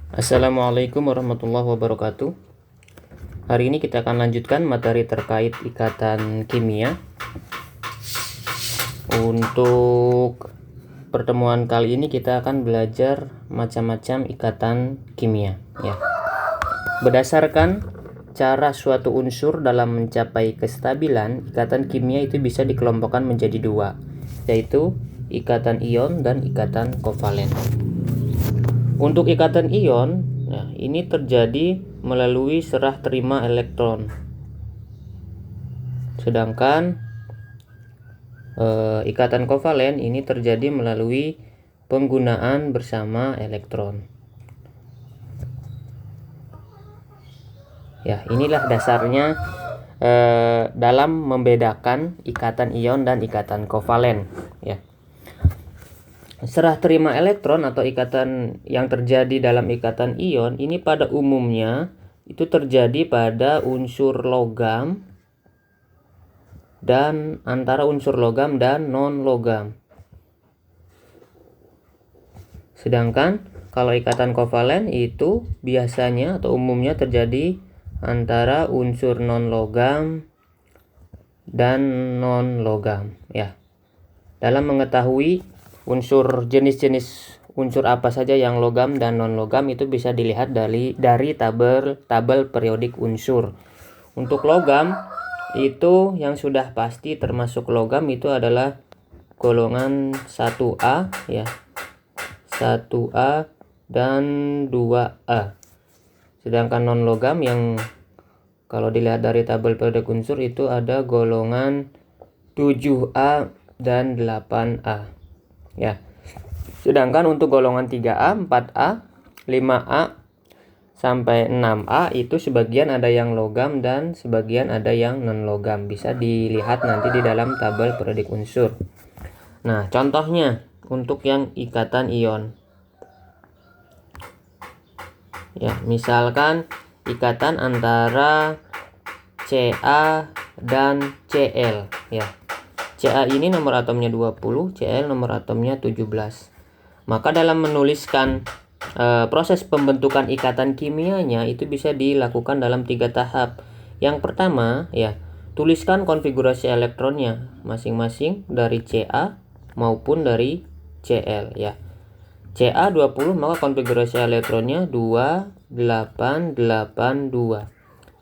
Assalamualaikum warahmatullahi wabarakatuh. Hari ini kita akan lanjutkan materi terkait ikatan kimia. Untuk pertemuan kali ini kita akan belajar macam-macam ikatan kimia ya. Berdasarkan cara suatu unsur dalam mencapai kestabilan, ikatan kimia itu bisa dikelompokkan menjadi dua, yaitu ikatan ion dan ikatan kovalen. Untuk ikatan ion, ini terjadi melalui serah terima elektron. Sedangkan ikatan kovalen ini terjadi melalui penggunaan bersama elektron. Ya, inilah dasarnya dalam membedakan ikatan ion dan ikatan kovalen. Ya. Serah terima elektron atau ikatan yang terjadi dalam ikatan ion ini pada umumnya itu terjadi pada unsur logam dan antara unsur logam dan non logam. Sedangkan kalau ikatan kovalen itu biasanya atau umumnya terjadi antara unsur non logam dan non logam ya. Dalam mengetahui jenis-jenis unsur apa saja yang logam dan non logam itu bisa dilihat dari tabel periodik unsur. Untuk logam itu yang sudah pasti termasuk logam itu adalah golongan 1A ya. 1A dan 2A. Sedangkan non logam yang kalau dilihat dari tabel periodik unsur itu ada golongan 7A dan 8A. Ya. Sedangkan untuk golongan 3A, 4A, 5A sampai 6A itu sebagian ada yang logam dan sebagian ada yang non logam. Bisa dilihat nanti di dalam tabel periodik unsur. Nah, contohnya untuk yang ikatan ion. Ya, misalkan ikatan antara Ca dan Cl ya. Ca ini nomor atomnya 20, Cl nomor atomnya 17. Maka dalam menuliskan proses pembentukan ikatan kimianya itu bisa dilakukan dalam 3 tahap. Yang pertama ya, tuliskan konfigurasi elektronnya masing-masing dari Ca maupun dari Cl ya. Ca 20 maka konfigurasi elektronnya 2882.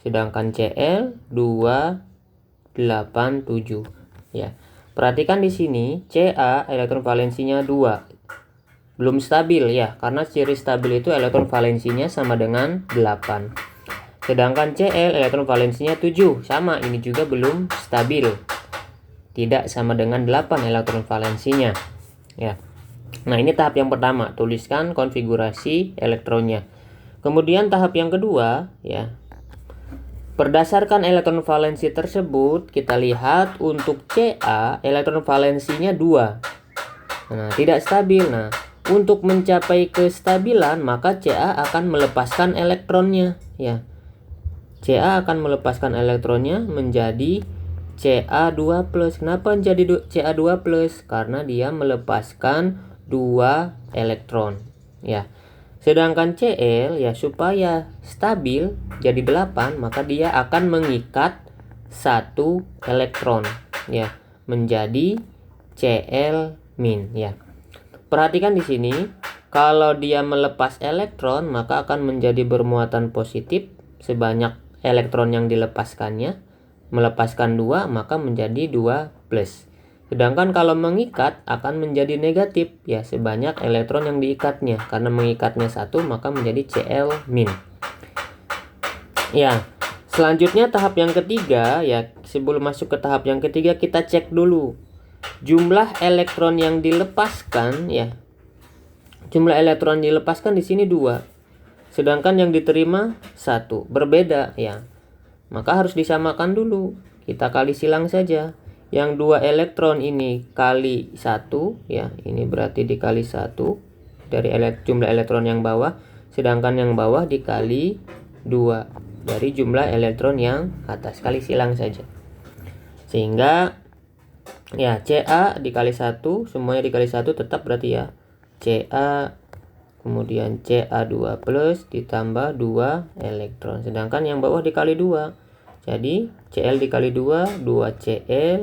Sedangkan Cl 287 ya. Perhatikan di sini Ca elektron valensinya 2. Belum stabil ya, karena ciri stabil itu elektron valensinya sama dengan 8. Sedangkan Cl elektron valensinya 7, sama, ini juga belum stabil. Tidak sama dengan 8 elektron valensinya. Ya. Nah, ini tahap yang pertama, tuliskan konfigurasi elektronnya. Kemudian tahap yang kedua ya. Berdasarkan elektron valensi tersebut, kita lihat untuk Ca elektron valensinya 2. Nah, tidak stabil. Nah, untuk mencapai kestabilan maka Ca akan melepaskan elektronnya ya. Ca akan melepaskan elektronnya menjadi Ca2+. Kenapa menjadi Ca2+? Karena dia melepaskan 2 elektron ya. Sedangkan Cl ya supaya stabil jadi 8 maka dia akan mengikat 1 elektron ya menjadi Cl- ya. Perhatikan di sini, kalau dia melepas elektron maka akan menjadi bermuatan positif sebanyak elektron yang dilepaskannya. Melepaskan 2 maka menjadi 2+. Sedangkan kalau mengikat akan menjadi negatif ya sebanyak elektron yang diikatnya. Karena mengikatnya 1 maka menjadi Cl-. Ya, selanjutnya tahap yang ketiga ya. Sebelum masuk ke tahap yang ketiga kita cek dulu jumlah elektron yang dilepaskan ya. Jumlah elektron dilepaskan di sini 2. Sedangkan yang diterima 1. Berbeda ya. Maka harus disamakan dulu. Kita kali silang saja. Yang 2 elektron ini kali 1 ya, ini berarti dikali 1 dari jumlah elektron yang bawah, sedangkan yang bawah dikali 2 dari jumlah elektron yang atas. Kali silang saja. Sehingga ya Ca dikali 1 semuanya dikali 1 tetap berarti ya Ca kemudian Ca2 plus ditambah 2 elektron. Sedangkan yang bawah dikali 2. Jadi Cl dikali 2, 2Cl.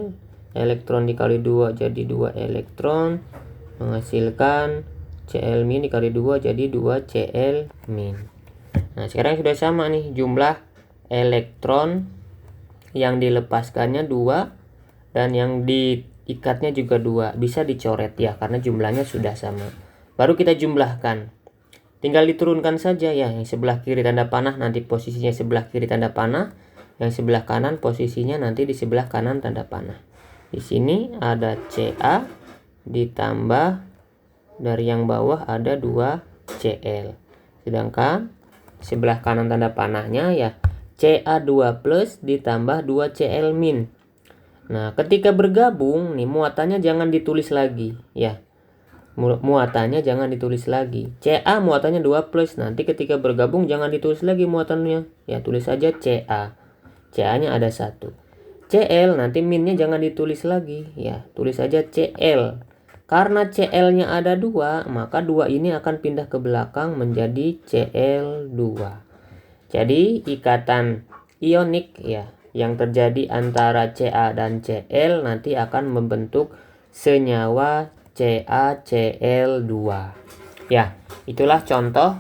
Elektron dikali 2 jadi 2 elektron. Menghasilkan Cl min dikali 2 jadi 2 Cl min. Nah, sekarang sudah sama nih jumlah elektron yang dilepaskannya 2 dan yang diikatnya juga 2. Bisa dicoret ya karena jumlahnya sudah sama. Baru kita jumlahkan. Tinggal diturunkan saja ya. Yang sebelah kiri tanda panah nanti posisinya sebelah kiri tanda panah. Yang sebelah kanan posisinya nanti di sebelah kanan tanda panah. Di sini ada Ca ditambah dari yang bawah ada 2 Cl. Sedangkan sebelah kanan tanda panahnya ya Ca2 plus ditambah 2 Cl min. Nah, ketika bergabung nih muatannya jangan ditulis lagi ya. Muatannya jangan ditulis lagi. Ca muatannya 2 plus. Nanti ketika bergabung jangan ditulis lagi muatannya. Ya, tulis saja Ca. Ca-nya ada 1. Cl nanti minnya jangan ditulis lagi ya. Tulis saja Cl. Karena Cl-nya ada 2, maka 2 ini akan pindah ke belakang menjadi Cl2. Jadi ikatan ionik ya yang terjadi antara Ca dan Cl nanti akan membentuk senyawa CaCl2. Ya, itulah contoh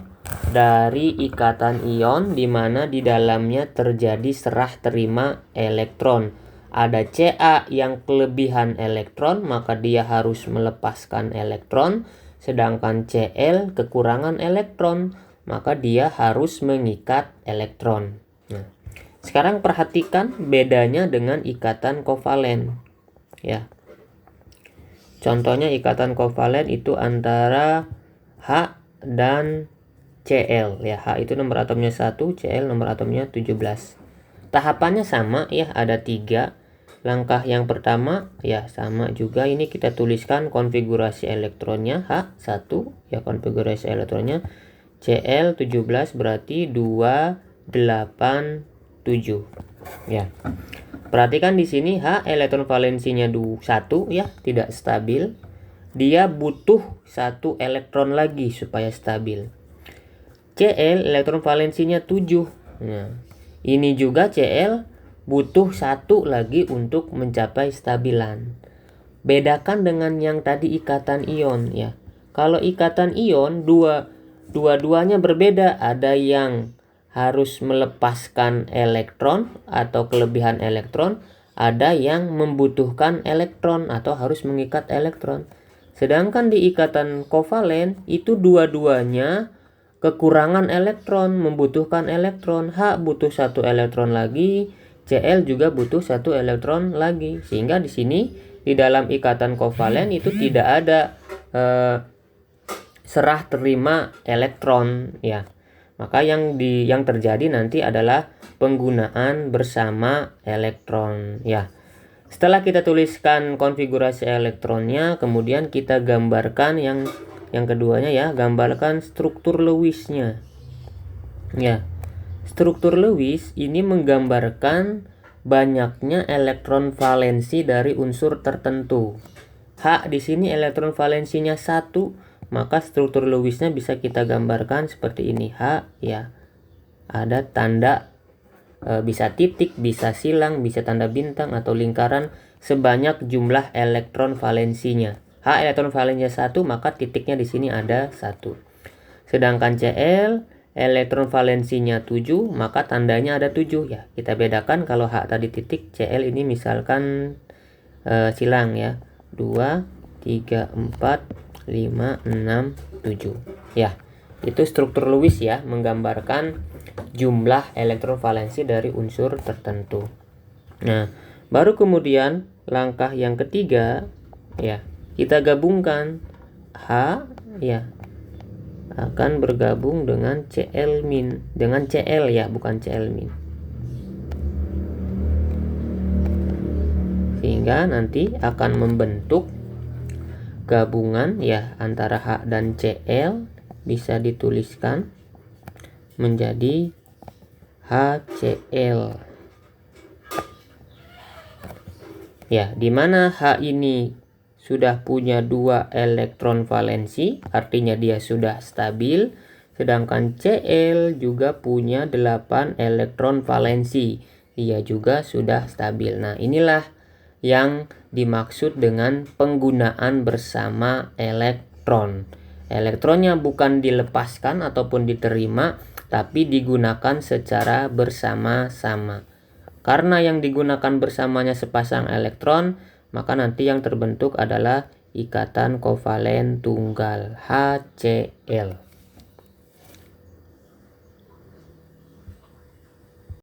dari ikatan ion di mana di dalamnya terjadi serah terima elektron. Ada Ca yang kelebihan elektron, maka dia harus melepaskan elektron. Sedangkan Cl kekurangan elektron, maka dia harus mengikat elektron. Nah, sekarang perhatikan bedanya dengan ikatan kovalen. Ya. Contohnya ikatan kovalen itu antara H dan Cl. Ya, H itu nomor atomnya 1, Cl nomor atomnya 17. Tahapannya sama ya, ada 3. Langkah yang pertama ya sama juga, ini kita tuliskan konfigurasi elektronnya H1 ya, konfigurasi elektronnya Cl 17 berarti 287 ya. Perhatikan di sini H elektron valensinya 1 ya, tidak stabil. Dia butuh 1 elektron lagi supaya stabil. Cl elektron valensinya 7. Nah, ini juga Cl butuh 1 lagi untuk mencapai stabilan. Bedakan dengan yang tadi ikatan ion ya. Kalau ikatan ion dua-duanya berbeda, ada yang harus melepaskan elektron atau kelebihan elektron, ada yang membutuhkan elektron atau harus mengikat elektron. Sedangkan di ikatan kovalen itu dua-duanya kekurangan elektron, membutuhkan elektron. H butuh 1 elektron lagi, Cl juga butuh 1 elektron lagi. Sehingga di sini di dalam ikatan kovalen itu tidak ada serah terima elektron ya. Maka yang terjadi nanti adalah penggunaan bersama elektron ya. Setelah kita tuliskan konfigurasi elektronnya, kemudian kita gambarkan yang keduanya ya, gambarkan struktur Lewisnya. Ya. Struktur Lewis ini menggambarkan banyaknya elektron valensi dari unsur tertentu. H di sini elektron valensinya 1, maka struktur Lewisnya bisa kita gambarkan seperti ini. H ya. Ada tanda bisa titik, bisa silang, bisa tanda bintang atau lingkaran sebanyak jumlah elektron valensinya. H elektron valensinya 1, maka titiknya di sini ada 1. Sedangkan Cl elektron valensinya 7, maka tandanya ada 7 ya. Kita bedakan kalau H tadi titik, Cl ini misalkan silang ya. 2, 3, 4, 5, 6, 7. Ya, itu struktur Lewis ya, menggambarkan jumlah elektron valensi dari unsur tertentu. Nah, baru kemudian langkah yang ketiga ya, kita gabungkan H ya akan bergabung dengan Cl min, dengan Cl ya, bukan Cl min. Sehingga nanti akan membentuk gabungan ya antara H dan Cl, bisa dituliskan menjadi HCl. Ya, di mana H ini sudah punya 2 elektron valensi, artinya dia sudah stabil. Sedangkan Cl juga punya 8 elektron valensi, dia juga sudah stabil. Nah, inilah yang dimaksud dengan penggunaan bersama elektron. Elektronnya bukan dilepaskan ataupun diterima, tapi digunakan secara bersama-sama. Karena yang digunakan bersamanya sepasang elektron, maka nanti yang terbentuk adalah ikatan kovalen tunggal HCl.